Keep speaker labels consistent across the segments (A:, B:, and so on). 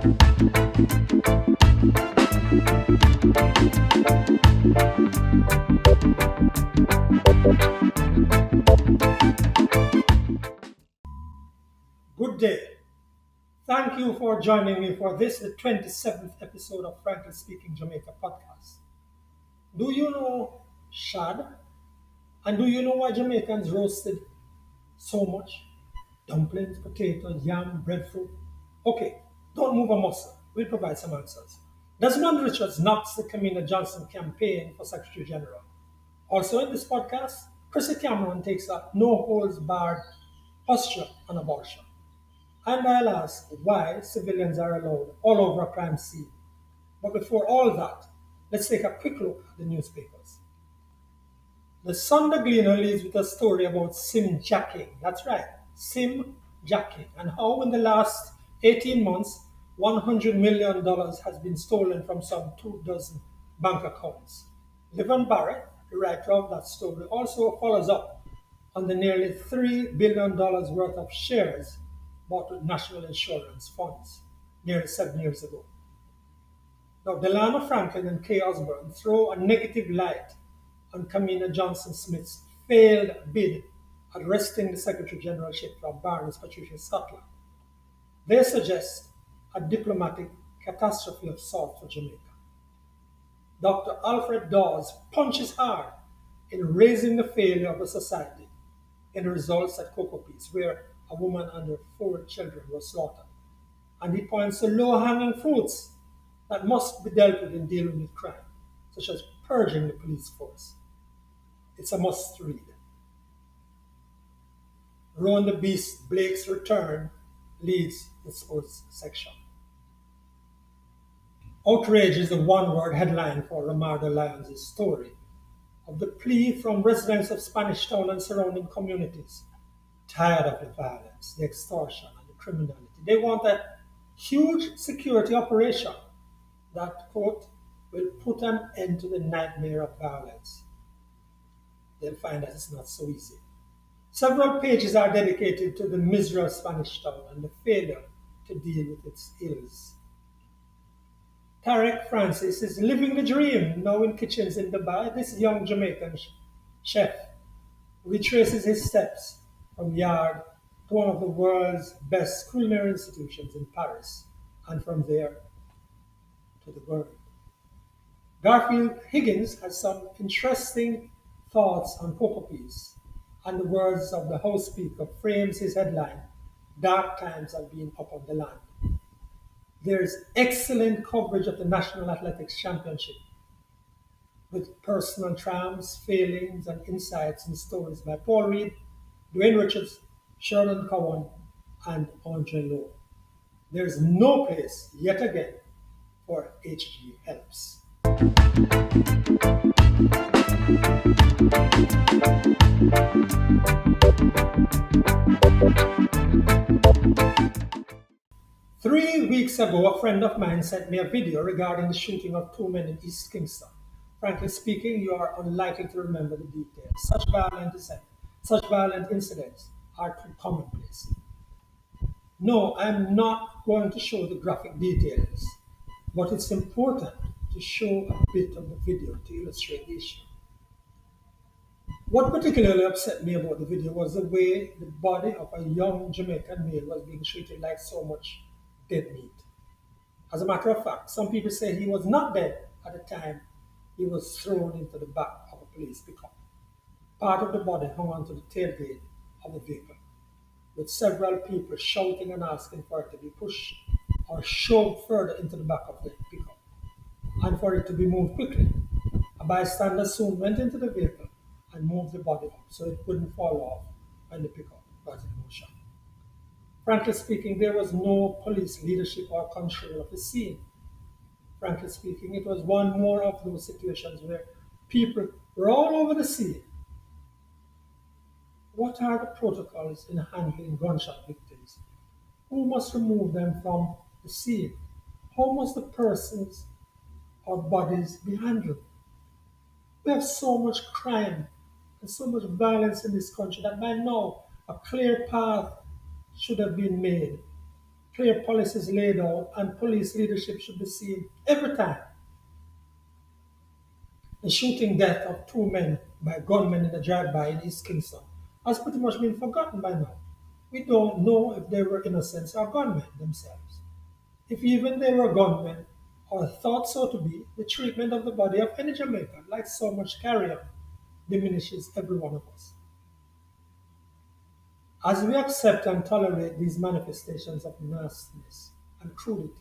A: Good day. Thank you for joining me for this, the 27th episode of Frankly Speaking Jamaica podcast. Do you know shad? And do you know why Jamaicans roasted so much? Dumplings, potatoes, yam, breadfruit. Okay, don't move a muscle. We'll provide some answers. Desmond Richards knocks the Kamina Johnson campaign for Secretary General. Also in this podcast, Chrissy Cameron takes a no holds barred posture on abortion. And I'll ask why civilians are allowed all over a crime scene. But before all that, let's take a quick look at the newspapers. The Sunday Gleaner leads with a story about sim jacking. That's right, sim jacking, and how in the last 18 months, $100 million has been stolen from some 2 dozen bank accounts. Livon Barrett, the writer of that story, also follows up on the nearly $3 billion worth of shares bought with national insurance funds nearly 7 years ago. Now, Delano Franklin and Kay Osborne throw a negative light on Kamina Johnson Smith's failed bid at wresting the Secretary Generalship from Baroness Patricia Scotland. They suggest a diplomatic catastrophe of sort for Jamaica. Dr. Alfred Dawes punches hard in raising the failure of the society in the results at Cocoa Peace, where a woman and her 4 children were slaughtered. And he points to low-hanging fruits that must be dealt with in dealing with crime, such as purging the police force. It's a must-read. Rohan the Beast Blake's return leads the sports section. Outrage is the one-word headline for Ramardo Lyons' story of the plea from residents of Spanish Town and surrounding communities, tired of the violence, the extortion, and the criminality. They want a huge security operation that, quote, will put an end to the nightmare of violence. They'll find that it's not so easy. Several pages are dedicated to the misery of Spanish Town and the failure to deal with its ills. Tarek Francis is living the dream now in kitchens in Dubai. This young Jamaican chef retraces his steps from yard to one of the world's best culinary institutions in Paris, and from there to the world. Garfield Higgins has some interesting thoughts on Cocoa Peace, and the words of the House Speaker frames his headline, Dark Times Have Been Upon the Land. There is excellent coverage of the National Athletics Championship with personal triumphs, failings, and insights and stories by Paul Reed, Dwayne Richards, Sheldon Cowan, and Andre Lowe. There is no place, yet again, for HG Helps. 3 weeks ago, a friend of mine sent me a video regarding the shooting of 2 men in East Kingston. Frankly speaking, you are unlikely to remember the details. Such violent incidents are too commonplace. No, I'm not going to show the graphic details, but it's important to show a bit of the video to illustrate the issue. What particularly upset me about the video was the way the body of a young Jamaican male was being treated like so much dead meat. As a matter of fact, some people say he was not dead at the time he was thrown into the back of a police pickup. Part of the body hung onto the tailgate of the vehicle, with several people shouting and asking for it to be pushed or shoved further into the back of the pickup, and for it to be moved quickly. A bystander soon went into the vehicle and moved the body up so it wouldn't fall off when the pickup got in motion. Frankly speaking, there was no police leadership or control of the scene. Frankly speaking, it was one more of those situations where people were all over the scene. What are the protocols in handling gunshot victims? Who must remove them from the scene? How must the persons or bodies be handled? We have so much crime and so much violence in this country that by now a clear path should have been made clear policies laid out, and police leadership should be seen every time. The shooting death of two men by gunmen in a drive-by in East Kingston has pretty much been forgotten by now. We don't know if they were innocents or gunmen themselves. If even they were gunmen or thought so to be, the treatment of the body of any Jamaican, like so much carrion, diminishes every one of us. As we accept and tolerate these manifestations of nastiness and crudity,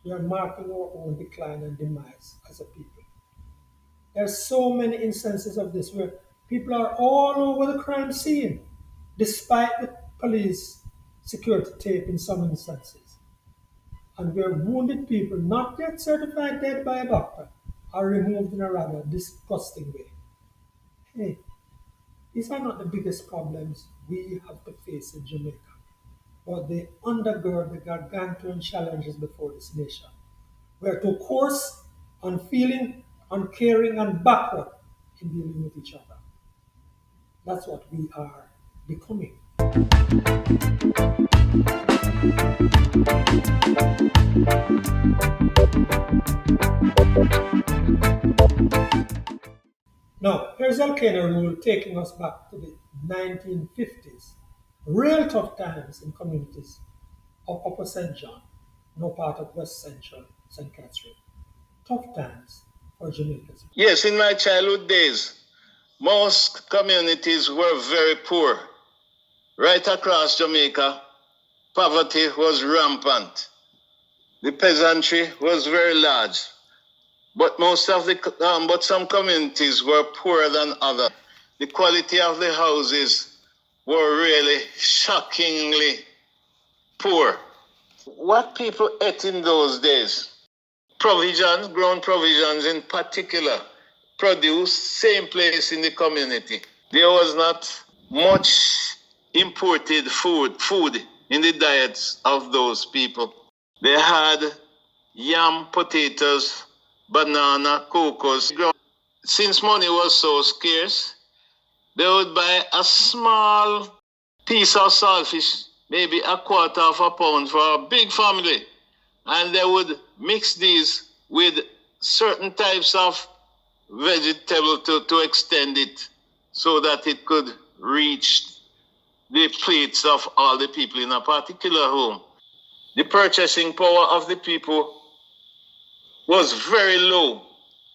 A: we are marking our own decline and demise as a people. There are so many instances of this where people are all over the crime scene, despite the police security tape in some instances, and where wounded people not yet certified dead by a doctor are removed in a rather disgusting way. Hey, these are not the biggest problems we have to face in Jamaica, but they undergird the gargantuan challenges before this nation. We are too coarse, unfeeling, uncaring, and backward in dealing with each other. That's what we are becoming. Now, here's Alkaline Rule taking us back to the 1950s. Real tough times in communities of Upper St. John, no part of West Central St. Catherine. Tough times for Jamaicans.
B: Yes, in my childhood days, most communities were very poor. Right across Jamaica, poverty was rampant. The peasantry was very large. But some communities were poorer than others. The quality of the houses were really shockingly poor. What people ate in those days, provisions, grown provisions in particular, produced same place in the community. There was not much imported food in the diets of those people. They had yam, potatoes, banana, cocoa. Since money was so scarce, they would buy a small piece of saltfish, maybe a quarter of a pound for a big family. And they would mix these with certain types of vegetable to extend it so that it could reach the plates of all the people in a particular home. The purchasing power of the people was very low.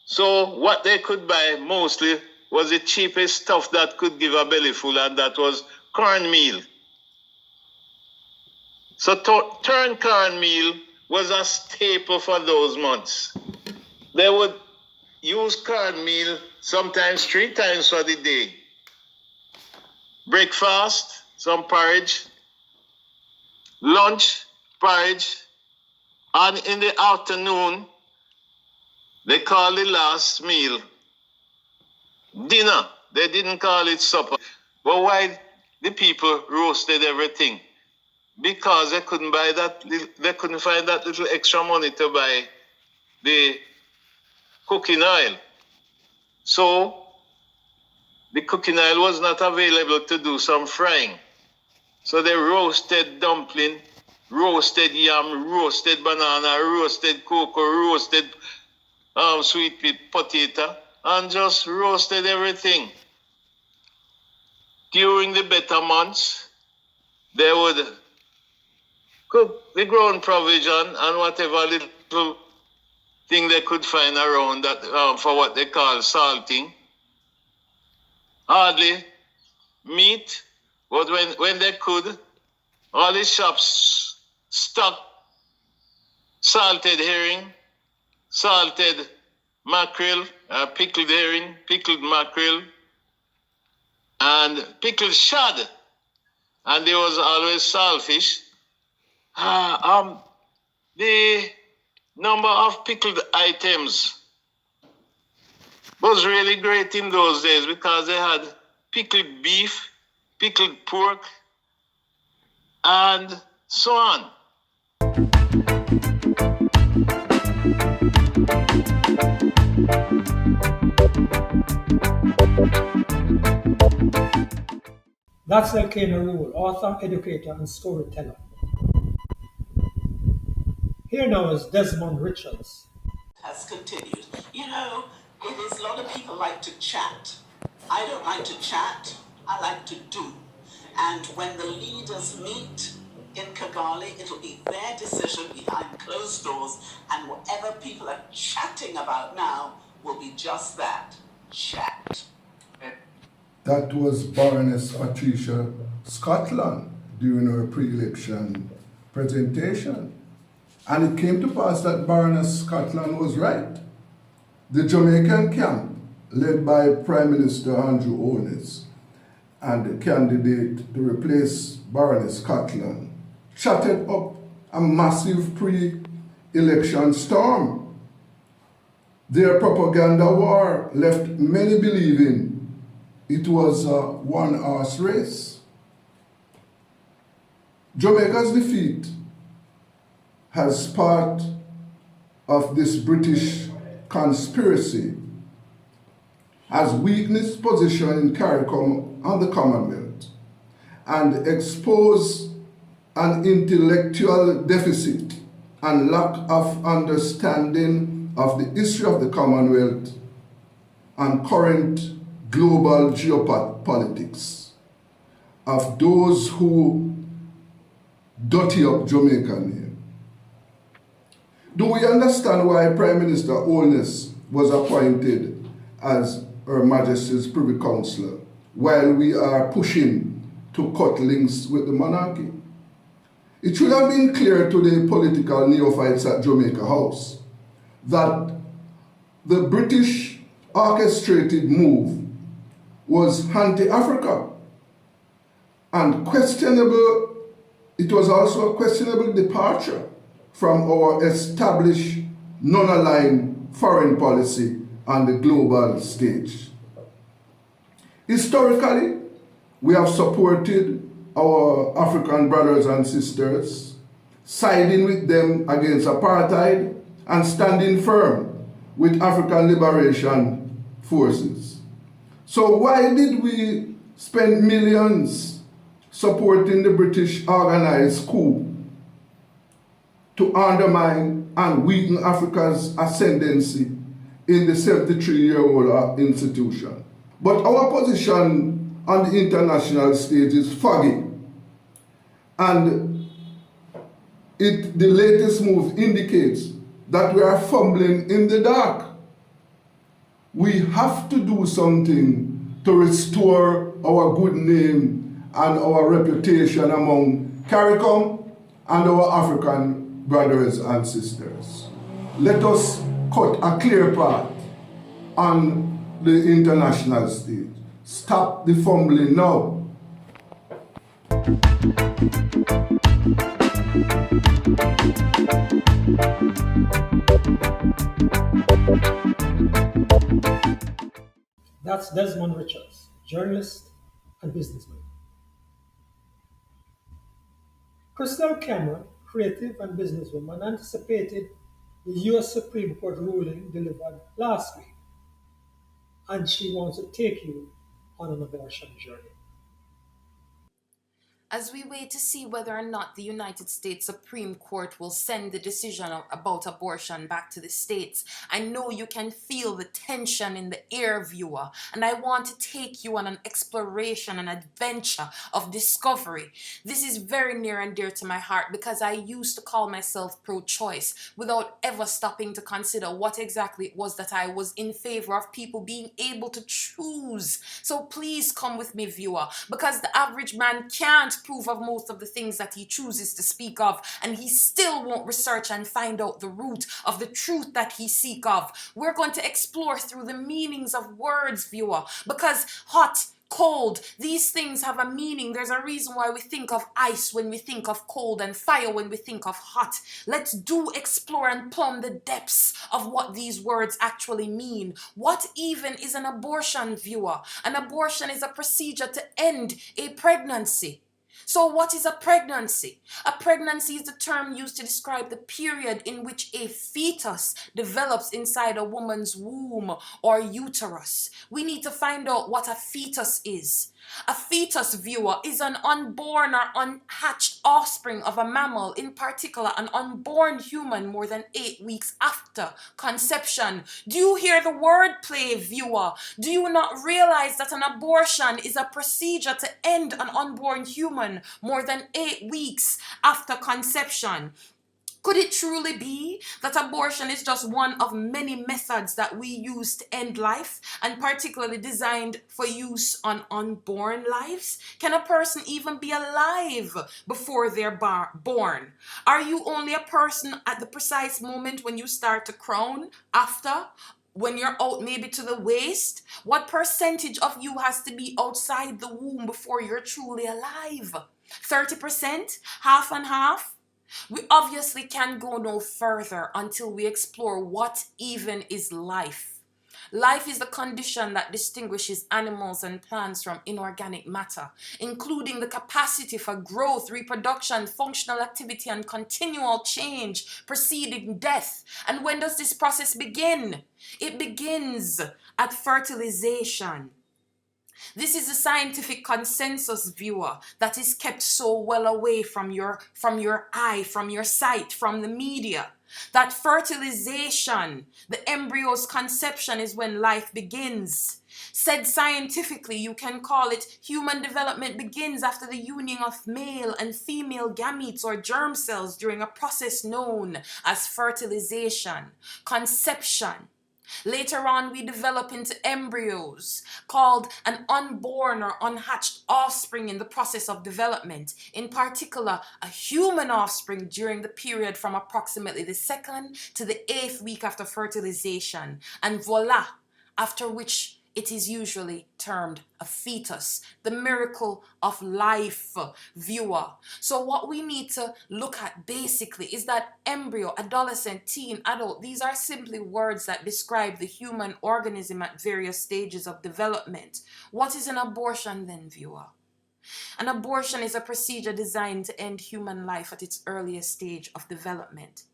B: So what they could buy mostly was the cheapest stuff that could give a bellyful, and that was cornmeal. So turned cornmeal was a staple for those months. They would use cornmeal sometimes 3 times for the day. Breakfast, some porridge. Lunch, porridge. And in the afternoon, they call the last meal dinner. They didn't call it supper. But why the people roasted everything? Because they couldn't find that little extra money to buy the cooking oil. So the cooking oil was not available to do some frying. So they roasted dumpling, roasted yam, roasted banana, roasted cocoa, roasted sweet potato, and just roasted everything. During the better months, they would cook the grown provision and whatever little thing they could find around that for what they call salting. Hardly meat, but when they could, all the shops stocked salted herring, salted mackerel, pickled herring, pickled mackerel, and pickled shad. And there was always saltfish. The number of pickled items was really great in those days because they had pickled beef, pickled pork, and so on.
A: That's Alkaline Rule, author, educator, and storyteller. Here now is Desmond Richards.
C: Has continued. You know, it is a lot of people like to chat. I don't like to chat, I like to do. And when the leaders meet in Kigali, it'll be their decision behind closed doors, and whatever people are chatting about now will be just that, chat.
D: That was Baroness Patricia Scotland during her pre-election presentation. And it came to pass that Baroness Scotland was right. The Jamaican camp, led by Prime Minister Andrew Holness, and the candidate to replace Baroness Scotland, chatted up a massive pre-election storm. Their propaganda war left many believing it was a one-horse race. Jamaica's defeat as part of this British conspiracy has weakened its position in CARICOM and the Commonwealth and exposed an intellectual deficit and lack of understanding of the history of the Commonwealth and current global geopolitics of those who dirty up Jamaican name. Do we understand why Prime Minister Holness was appointed as Her Majesty's Privy Councillor while we are pushing to cut links with the monarchy? It should have been clear to the political neophytes at Jamaica House that the British orchestrated move was anti-Africa and questionable. It was also a questionable departure from our established non-aligned foreign policy on the global stage. Historically, we have supported our African brothers and sisters, siding with them against apartheid and standing firm with African liberation forces. So why did we spend millions supporting the British organized coup to undermine and weaken Africa's ascendancy in the 73-year-old institution? But our position on the international stage is foggy, and the latest move indicates that we are fumbling in the dark. We have to do something to restore our good name and our reputation among CARICOM and our African brothers and sisters. Let us cut a clear path on the international stage. Stop the fumbling now.
A: That's Desmond Richards, journalist and businessman. Crystal Cameron, creative and businesswoman, anticipated the US Supreme Court ruling delivered last week, and she wants to take you on an abortion journey.
E: As we wait to see whether or not the United States Supreme Court will send the decision about abortion back to the states, I know you can feel the tension in the air, viewer, and I want to take you on an exploration, an adventure of discovery. This is very near and dear to my heart because I used to call myself pro-choice without ever stopping to consider what exactly it was that I was in favor of people being able to choose. So please come with me, viewer, because the average man can't prove of most of the things that he chooses to speak of, and he still won't research and find out the root of the truth that he seek of. We're going to explore through the meanings of words, viewer, because hot, cold, these things have a meaning. There's a reason why we think of ice when we think of cold and fire when we think of hot. Let's do explore and plumb the depths of what these words actually mean. What even is an abortion, viewer? An abortion is a procedure to end a pregnancy. So what is a pregnancy? A pregnancy is the term used to describe the period in which a fetus develops inside a woman's womb or uterus. We need to find out what a fetus is. A fetus, viewer, is an unborn or unhatched offspring of a mammal, in particular an unborn human more than 8 weeks after conception. Do you hear the wordplay, viewer? Do you not realize that an abortion is a procedure to end an unborn human more than 8 weeks after conception? Could it truly be that abortion is just one of many methods that we use to end life, and particularly designed for use on unborn lives? Can a person even be alive before they're born? Are you only a person at the precise moment when you start to crown? After? When you're out maybe to the waist? What percentage of you has to be outside the womb before you're truly alive? 30%? Half and half? We obviously can go no further until we explore what even is life. Life is the condition that distinguishes animals and plants from inorganic matter, including the capacity for growth, reproduction, functional activity, and continual change preceding death. And when does this process begin? It begins at fertilization. This is a scientific consensus, viewer, that is kept so well away from your eye, from your sight, from the media. That fertilization, the embryo's conception, is when life begins. Said scientifically, you can call it human development begins after the union of male and female gametes or germ cells during a process known as fertilization, conception. Later on, we develop into embryos, called an unborn or unhatched offspring in the process of development, in particular, a human offspring during the period from approximately the 2nd to the 8th week after fertilization, and voila, after which it is usually termed a fetus, the miracle of life, viewer. So what we need to look at basically is that embryo, adolescent, teen, adult, these are simply words that describe the human organism at various stages of development. What is an abortion then, viewer? An abortion is a procedure designed to end human life at its earliest stage of development.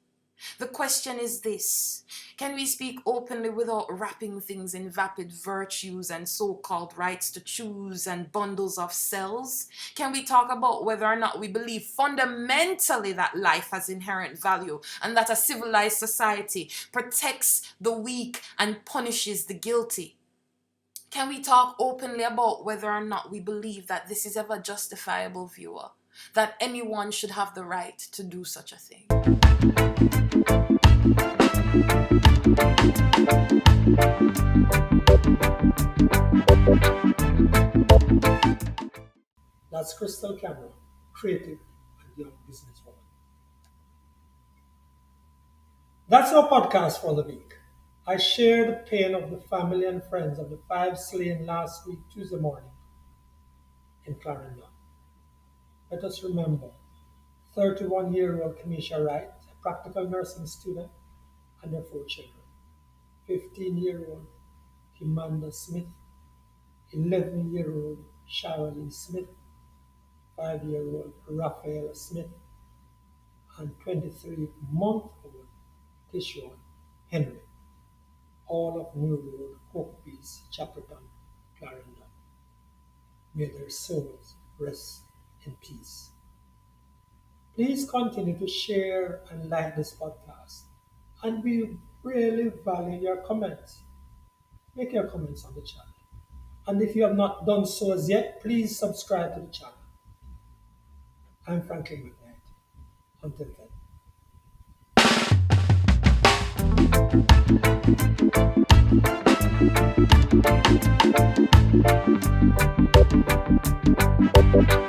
E: The question is this: can we speak openly without wrapping things in vapid virtues and so-called rights to choose and bundles of cells? Can we talk about whether or not we believe fundamentally that life has inherent value and that a civilized society protects the weak and punishes the guilty? Can we talk openly about whether or not we believe that this is ever justifiable, viewer? That anyone should have the right to do such a thing?
A: That's Crystal Cameron, creative and young businesswoman. That's our podcast for the week. I share the pain of the family and friends of the 5 slain last week, Tuesday morning, in Clarendon. Let us remember 31-year-old Kamisha Wright, a practical nursing student, and their 4 children. 15-year-old Kamina Smith, 11-year-old Sharon Smith, 5-year-old Raphael Smith, and 23-month-old Tishon Henry, all of New Road, Hopebees, Chapperton, Clarendon. May their souls rest in peace. Please continue to share and like this podcast, and we really value your comments. Make your comments on the channel. And if you have not done so as yet, please subscribe to the channel. I'm Franklin McKnight. Until then.